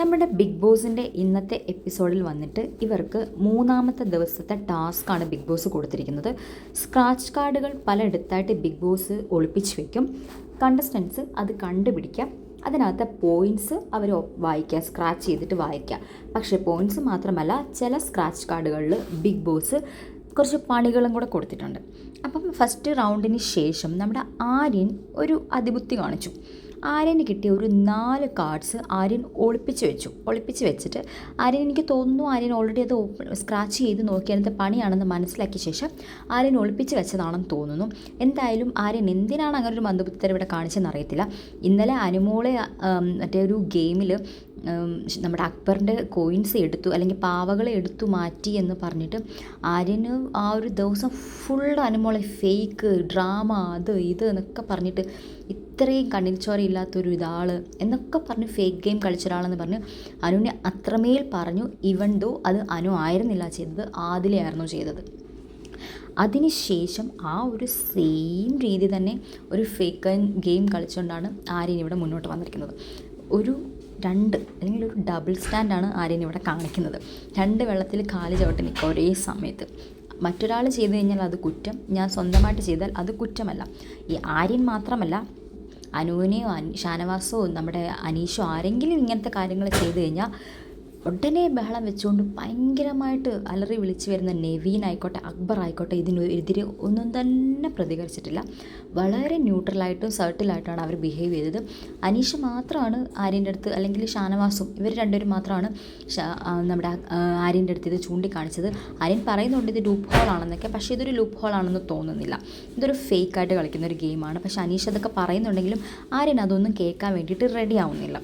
നമ്മുടെ ബിഗ് ബോസിൻ്റെ ഇന്നത്തെ എപ്പിസോഡിൽ വന്നിട്ട് ഇവർക്ക് മൂന്നാമത്തെ ദിവസത്തെ ടാസ്ക്കാണ് ബിഗ് ബോസ് കൊടുത്തിരിക്കുന്നത്. സ്ക്രാച്ച് കാർഡുകൾ പലയിടത്തായിട്ട് ബിഗ് ബോസ് ഒളിപ്പിച്ച് വയ്ക്കും. കണ്ടസ്റ്റൻസ് അത് കണ്ടുപിടിക്കാം. അതിനകത്തെ പോയിൻറ്റ്സ് അവർ വായിക്കുക, സ്ക്രാച്ച് ചെയ്തിട്ട് വായിക്കുക. പക്ഷേ പോയിൻറ്റ്സ് മാത്രമല്ല, ചില സ്ക്രാച്ച് കാർഡുകളിൽ ബിഗ് ബോസ് കുറച്ച് പണികളും കൂടെ കൊടുത്തിട്ടുണ്ട്. അപ്പം ഫസ്റ്റ് റൗണ്ടിന് ശേഷം നമ്മുടെ ആര്യൻ ഒരു അതിബുദ്ധി കാണിച്ചു. ആര്യന് കിട്ടിയ ഒരു 4 കാർഡ്സ് ആര്യൻ ഒളിപ്പിച്ച് വെച്ചിട്ട് എനിക്ക് തോന്നുന്നു ആര്യൻ ഓൾറെഡി അത് സ്ക്രാച്ച് ചെയ്ത് നോക്കി അതിൻ്റെ പണിയാണെന്ന് മനസ്സിലാക്കിയ ശേഷം ആര്യൻ ഒളിപ്പിച്ച് വെച്ചതാണെന്ന് തോന്നുന്നു. എന്തായാലും ആര്യൻ എന്തിനാണ് അങ്ങനെ ഒരു മന്ദബുദ്ധിത്തരം ഇവിടെ കാണിച്ചതെന്ന് അറിയത്തില്ല. ഇന്നലെ അനുമോളെ മറ്റേ ഒരു ഗെയിമിൽ നമ്മുടെ അക്ബറിൻ്റെ കോയിൻസ് എടുത്തു, അല്ലെങ്കിൽ പാവകളെ എടുത്തു മാറ്റി എന്ന് പറഞ്ഞിട്ട് ആര്യന് ആ ഒരു ദിവസം ഫുൾ അനുമോളെ ഫേക്ക് ഡ്രാമ അത് ഇത് എന്നൊക്കെ പറഞ്ഞിട്ട് ഇത്രയും കണ്ണിൽ ചോരയില്ലാത്തൊരു ഇതാൾ എന്നൊക്കെ പറഞ്ഞ് ഫേക്ക് ഗെയിം കളിച്ച ഒരാളെന്ന് പറഞ്ഞ് അനുവിനെ അത്രമേൽ പറഞ്ഞു. ഇവൻ ദോ അത് അനു ആയിരുന്നില്ല ചെയ്തത്, ആദിലയായിരുന്നു ചെയ്തത്. അതിനുശേഷം ആ ഒരു സെയിം രീതി തന്നെ ഒരു ഫേക്ക് ഗെയിം കളിച്ചുകൊണ്ടാണ് ആര്യൻ ഇവിടെ മുന്നോട്ട് വന്നിരിക്കുന്നത്. ഒരു അല്ലെങ്കിൽ ഒരു ഡബിൾ സ്റ്റാൻഡാണ് ആര്യൻ ഇവിടെ കാണിക്കുന്നത്. 2 വെള്ളത്തിൽ കാല് ചവിട്ടി നിൽക്കുക ഒരേ സമയത്ത്. മറ്റൊരാൾ ചെയ്തു കഴിഞ്ഞാൽ അത് കുറ്റം, ഞാൻ സ്വന്തമായിട്ട് ചെയ്താൽ അത് കുറ്റമല്ല. ഈ ആര്യൻ മാത്രമല്ല, അനുവിനെയോ ഷാനവാസോ നമ്മുടെ അനീഷോ ആരെങ്കിലും ഇങ്ങനത്തെ കാര്യങ്ങൾ ചെയ്തു കഴിഞ്ഞാൽ ഉടനെ ബഹളം വെച്ചുകൊണ്ട് ഭയങ്കരമായിട്ട് അലറി വിളിച്ചു വരുന്ന നെവീൻ ആയിക്കോട്ടെ, അക്ബർ ആയിക്കോട്ടെ, ഇതിനെതിരെ ഒന്നും തന്നെ പ്രതികരിച്ചിട്ടില്ല. വളരെ ന്യൂട്രലായിട്ടും സർട്ടിലായിട്ടാണ് അവർ ബിഹേവ് ചെയ്തത്. അനീഷ് മാത്രമാണ് ആര്യൻ്റെ അടുത്ത്, അല്ലെങ്കിൽ ഷാനവാസും, ഇവർ രണ്ടുപേരും മാത്രമാണ് നമ്മുടെ ആര്യൻ്റെ അടുത്ത് ഇത് ചൂണ്ടിക്കാണിച്ചത്. ആര്യൻ പറയുന്നുണ്ട് ഇത് ലൂപ്പ് ഹോളാണെന്നൊക്കെ, പക്ഷേ ഇതൊരു ലൂപ്പ് ഹോളാണെന്ന് തോന്നുന്നില്ല. ഇതൊരു ഫേക്കായിട്ട് കളിക്കുന്ന ഒരു ഗെയിമാണ്. പക്ഷേ അനീഷ് അതൊക്കെ പറയുന്നുണ്ടെങ്കിലും ആര്യൻ അതൊന്നും കേൾക്കാൻ വേണ്ടിയിട്ട് റെഡി ആവുന്നില്ല.